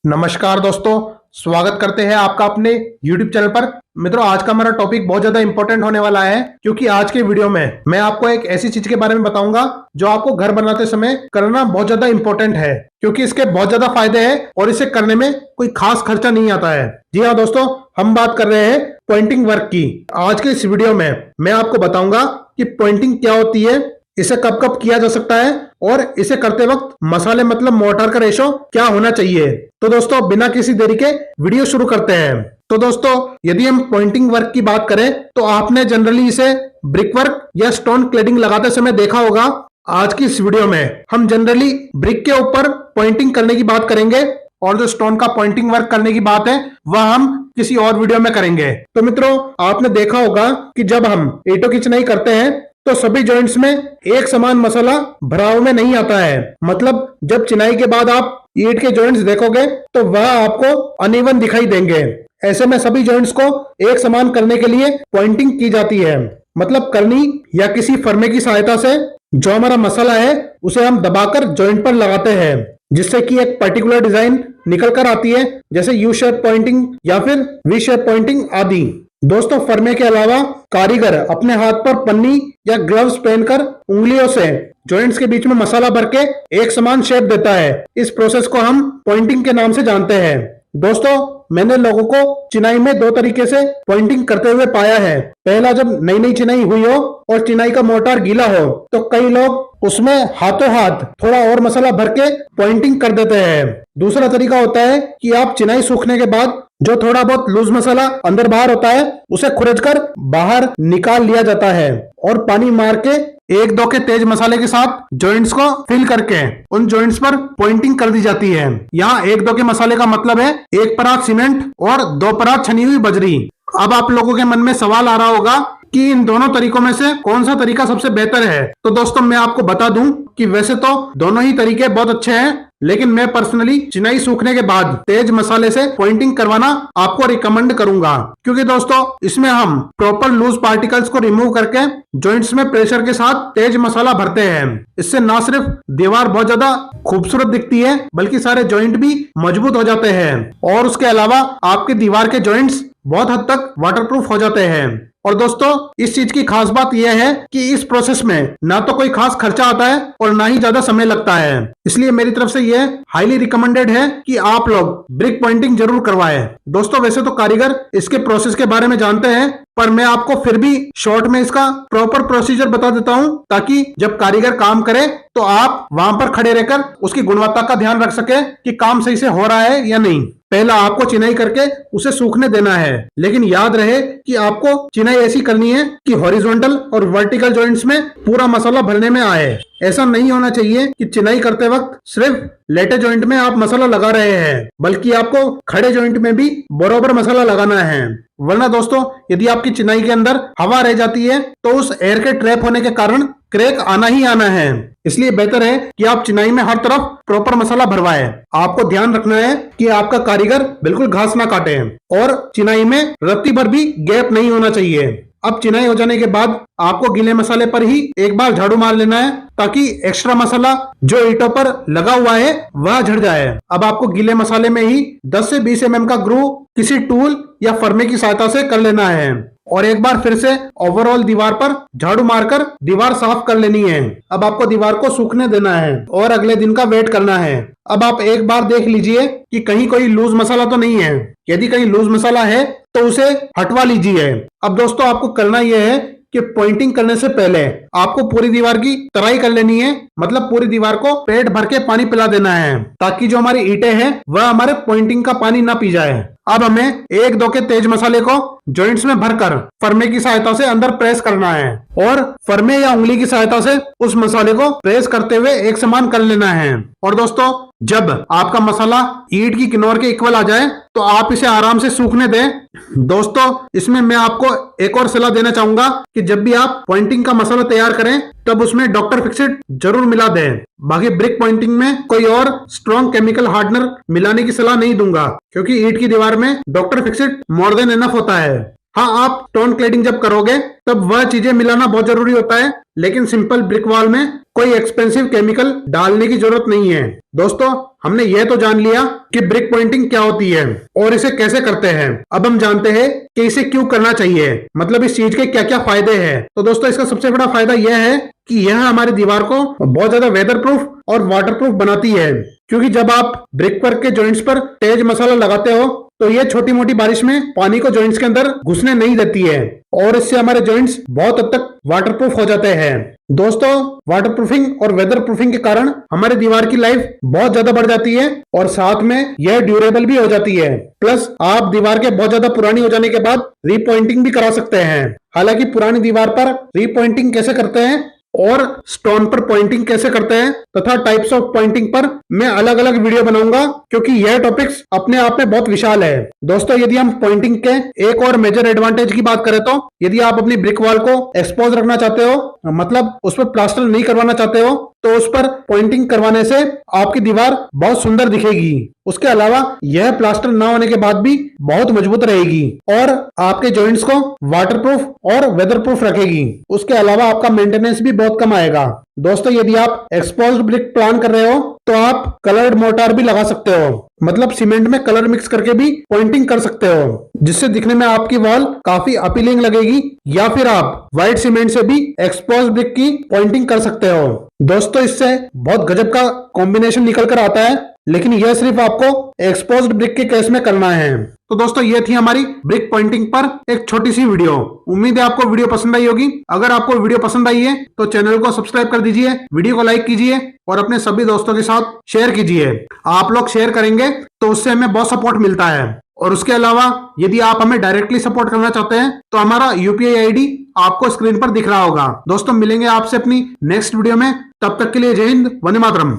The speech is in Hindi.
नमस्कार दोस्तों, स्वागत करते हैं आपका अपने YouTube चैनल पर। मित्रों, आज का हमारा टॉपिक बहुत ज्यादा इंपॉर्टेंट होने वाला है, क्योंकि आज के वीडियो में मैं आपको एक ऐसी चीज के बारे में बताऊंगा जो आपको घर बनाते समय करना बहुत ज्यादा इंपॉर्टेंट है, क्योंकि इसके बहुत ज्यादा फायदे हैं और इसे करने में कोई खास खर्चा नहीं आता है। जी हाँ दोस्तों, हम बात कर रहे हैं पॉइंटिंग वर्क की। आज के इस वीडियो में मैं आपको बताऊंगा कि पॉइंटिंग क्या होती है, इसे कब कब किया जा सकता है और इसे करते वक्त मसाले मतलब मोर्टार का रेशो क्या होना चाहिए। तो दोस्तों, बिना किसी देरी के वीडियो शुरू करते हैं। तो दोस्तों, यदि हम पॉइंटिंग वर्क की बात करें तो आपने जनरली इसे ब्रिक वर्क या स्टोन क्लेडिंग लगाते समय देखा होगा। आज की इस वीडियो में हम जनरली ब्रिक के ऊपर पॉइंटिंग करने की बात करेंगे और जो स्टोन का पॉइंटिंग वर्क करने की बात है वह हम किसी और वीडियो में करेंगे। तो मित्रों, आपने देखा होगा कि जब हम ईंटों की चिनाई करते हैं तो सभी जॉइंट्स में एक समान मसाला भराव में नहीं आता है। मतलब जब चिनाई के बाद आप ईंट के जॉइंट्स देखोगे तो वह आपको अनइवन दिखाई देंगे। ऐसे में सभी जॉइंट्स को एक समान करने के लिए पॉइंटिंग की जाती है। मतलब करनी या किसी फर्मे की सहायता से जो हमारा मसाला है उसे हम दबाकर जॉइंट पर लगाते हैं, जिससे कि एक पर्टिकुलर डिजाइन निकल कर आती है, जैसे यू शेप पॉइंटिंग या फिर वी शेप पॉइंटिंग आदि। दोस्तों, फर्मे के अलावा कारीगर अपने हाथ पर पन्नी या ग्लव्स पहनकर उंगलियों से जॉइंट्स के बीच में मसाला भर के एक समान शेप देता है। इस प्रोसेस को हम पॉइंटिंग के नाम से जानते हैं। दोस्तों, मैंने लोगों को चिनाई में दो तरीके से पॉइंटिंग करते हुए पाया है। पहला, जब नई नई चिनाई हुई हो और चिनाई का मोर्टार गीला हो तो कई लोग उसमें हाथों हाथ थोड़ा और मसाला भर के पॉइंटिंग कर देते हैं। दूसरा तरीका होता है कि आप चिनाई सूखने के बाद जो थोड़ा बहुत लूज मसाला अंदर बाहर होता है उसे खुरच कर बाहर निकाल लिया जाता है और पानी मार के एक दो के तेज मसाले के साथ जॉइंट्स को फिल करके उन जॉइंट्स पर पॉइंटिंग कर दी जाती है। यहाँ एक दो के मसाले का मतलब है एक परात सीमेंट और दो परात छनी हुई बजरी। अब आप लोगों के मन में सवाल आ रहा होगा कि इन दोनों तरीकों में से कौन सा तरीका सबसे बेहतर है। तो दोस्तों, मैं आपको बता दूं कि वैसे तो दोनों ही तरीके बहुत अच्छे हैं, लेकिन मैं पर्सनली चिनाई सूखने के बाद तेज मसाले से पॉइंटिंग करवाना आपको रिकमेंड करूंगा, क्योंकि दोस्तों इसमें हम प्रॉपर लूज पार्टिकल्स को रिमूव करके जॉइंट्स में प्रेशर के साथ तेज मसाला भरते हैं। इससे ना सिर्फ दीवार बहुत ज्यादा खूबसूरत दिखती है, बल्कि सारे जॉइंट भी मजबूत हो जाते हैं और उसके अलावा आपके दीवार के जॉइंट्स बहुत हद तक वाटरप्रूफ हो जाते हैं। और दोस्तों, इस चीज की खास बात यह है कि इस प्रोसेस में ना तो कोई खास खर्चा आता है और ना ही ज्यादा समय लगता है। इसलिए मेरी तरफ से यह हाईली रिकमेंडेड है कि आप लोग ब्रिक पॉइंटिंग जरूर करवाएं। दोस्तों, वैसे तो कारीगर इसके प्रोसेस के बारे में जानते हैं, पर मैं आपको फिर भी शॉर्ट में इसका प्रॉपर प्रोसीजर बता देता हूं, ताकि जब कारीगर काम करे तो आप वहां पर खड़े रहकर उसकी गुणवत्ता का ध्यान रख सके कि काम सही से हो रहा है या नहीं। पहला, आपको चिनाई करके उसे सूखने देना है, लेकिन याद रहे कि आपको चिनाई ऐसी करनी है कि हॉरिजॉन्टल और वर्टिकल जॉइंट्स में पूरा मसाला भरने में आए। ऐसा नहीं होना चाहिए कि चिनाई करते वक्त सिर्फ लेटे जॉइंट में आप मसाला लगा रहे हैं, बल्कि आपको खड़े जॉइंट में भी बराबर मसाला लगाना है। वरना दोस्तों, यदि आपकी चिनाई के अंदर हवा रह जाती है तो उस एयर के ट्रैप होने के कारण क्रैक आना ही आना है। इसलिए बेहतर है कि आप चिनाई में हर तरफ प्रॉपर मसाला भरवाएं। आपको ध्यान रखना है कि आपका कारीगर बिल्कुल घास ना काटे और चिनाई में रत्ती भर भी गैप नहीं होना चाहिए। अब चिनाई हो जाने के बाद आपको गीले मसाले पर ही एक बार झाड़ू मार लेना है, ताकि एक्स्ट्रा मसाला जो ईंटों पर लगा हुआ है वह झड़ जाए। अब आपको गीले मसाले में ही 10 से 20 mm का ग्रू किसी टूल या फर्मे की सहायता से कर लेना है और एक बार फिर से ओवरऑल दीवार पर झाड़ू मारकर दीवार साफ कर लेनी है। अब आपको दीवार को सूखने देना है और अगले दिन का वेट करना है। अब आप एक बार देख लीजिए कि कहीं कोई लूज मसाला तो नहीं है। यदि कहीं लूज मसाला है तो उसे हटवा लीजिए। अब दोस्तों, आपको करना यह है कि पॉइंटिंग करने से पहले आपको पूरी दीवार की तराई कर लेनी है। मतलब पूरी दीवार को पेट भर के पानी पिला देना है, ताकि जो हमारी ईंटें हैं वह हमारे पॉइंटिंग का पानी ना पी जाए। अब हमें एक दो के तेज मसाले को जॉइंट्स में भरकर फर्मे की सहायता से अंदर प्रेस करना है और फर्मे या उंगली की सहायता से उस मसाले को प्रेस करते हुए एक समान कर लेना है। और दोस्तों, जब आपका मसाला ईंट की किनार के इक्वल आ जाए तो आप इसे आराम से सूखने दें। दोस्तों, इसमें मैं आपको एक और सलाह देना चाहूंगा कि जब भी आप पॉइंटिंग का मसाला तैयार करें तब उसमें डॉक्टर फिक्सिट जरूर मिला दें। बाकी ब्रिक पॉइंटिंग में कोई और स्ट्रॉन्ग केमिकल हार्डनर मिलाने की सलाह नहीं दूंगा, क्योंकि ईंट की दीवार में doctor Fixit more than enough होता है। हाँ, आप स्टोन क्लेडिंग जब करोगे तब वह चीजें मिलाना बहुत जरूरी होता है, लेकिन सिंपल ब्रिक वॉल में कोई एक्सपेंसिव केमिकल डालने की जरूरत नहीं है। दोस्तों हमने यह तो जान लिया कि ब्रिक पॉइंटिंग क्या होती है और इसे कैसे करते हैं। अब हम जानते हैं कि इसे क्यों करना चाहिए, मतलब इस चीज के क्या क्या फायदे हैं। तो दोस्तों इसका सबसे बड़ा फायदा यह है कि यह हमारी दीवार को बहुत ज्यादा वेदर प्रूफ और वाटर प्रूफ बनाती है, क्योंकि जब आप ब्रिक वर्क के जॉइंट्स पर तेज मसाला लगाते हो तो यह छोटी मोटी बारिश में पानी को जॉइंट्स के अंदर घुसने नहीं देती है और इससे हमारे जॉइंट्स बहुत हद तक वाटरप्रूफ हो जाते हैं। दोस्तों वाटरप्रूफिंग और वेदर प्रूफिंग के कारण हमारी दीवार की लाइफ बहुत ज्यादा बढ़ जाती है और साथ में यह ड्यूरेबल भी हो जाती है। प्लस आप दीवार के बहुत ज्यादा पुरानी हो जाने के बाद रीपॉइंटिंग भी करा सकते हैं। हालांकि पुरानी दीवार पर रीपॉइंटिंग कैसे करते हैं और स्टोन पर पॉइंटिंग कैसे करते हैं तथा टाइप्स ऑफ पॉइंटिंग पर मैं अलग अलग वीडियो बनाऊंगा, क्योंकि यह टॉपिक्स अपने आप में बहुत विशाल है। दोस्तों यदि हम पॉइंटिंग के एक और मेजर एडवांटेज की बात करें तो यदि आप अपनी ब्रिक वॉल को एक्सपोज रखना चाहते हो, मतलब उस पर प्लास्टर नहीं करवाना चाहते हो, तो उस पर पॉइंटिंग करवाने से आपकी दीवार बहुत सुंदर दिखेगी। उसके अलावा यह प्लास्टर ना होने के बाद भी बहुत मजबूत रहेगी और आपके जॉइंट्स को वाटरप्रूफ और वेदरप्रूफ रखेगी। उसके अलावा आपका मेंटेनेंस भी बहुत कम आएगा। दोस्तों यदि आप एक्सपोज्ड ब्रिक प्लान कर रहे हो तो आप कलर्ड मोर्टार भी लगा सकते हो, मतलब सीमेंट में कलर मिक्स करके भी पॉइंटिंग कर सकते हो, जिससे दिखने में आपकी वॉल काफी अपीलिंग लगेगी। या फिर आप व्हाइट सीमेंट से भी एक्सपोज्ड ब्रिक की पॉइंटिंग कर सकते हो। दोस्तों इससे बहुत गजब का कॉम्बिनेशन निकल कर आता है, लेकिन यह सिर्फ आपको एक्सपोज्ड ब्रिक के केस में करना है। तो दोस्तों ये थी हमारी ब्रिक पॉइंटिंग पर एक छोटी सी वीडियो। उम्मीद है आपको वीडियो पसंद आई होगी। अगर आपको वीडियो पसंद आई है तो चैनल को सब्सक्राइब कर दीजिए, वीडियो को लाइक कीजिए और अपने सभी दोस्तों के साथ शेयर कीजिए। आप लोग शेयर करेंगे तो उससे हमें बहुत सपोर्ट मिलता है। और उसके अलावा यदि आप हमें डायरेक्टली सपोर्ट करना चाहते हैं तो हमारा यूपीआई आईडी आपको स्क्रीन पर दिख रहा होगा। दोस्तों मिलेंगे आपसे अपनी नेक्स्ट वीडियो में, तब तक के लिए जय हिंद, वंदे मातरम।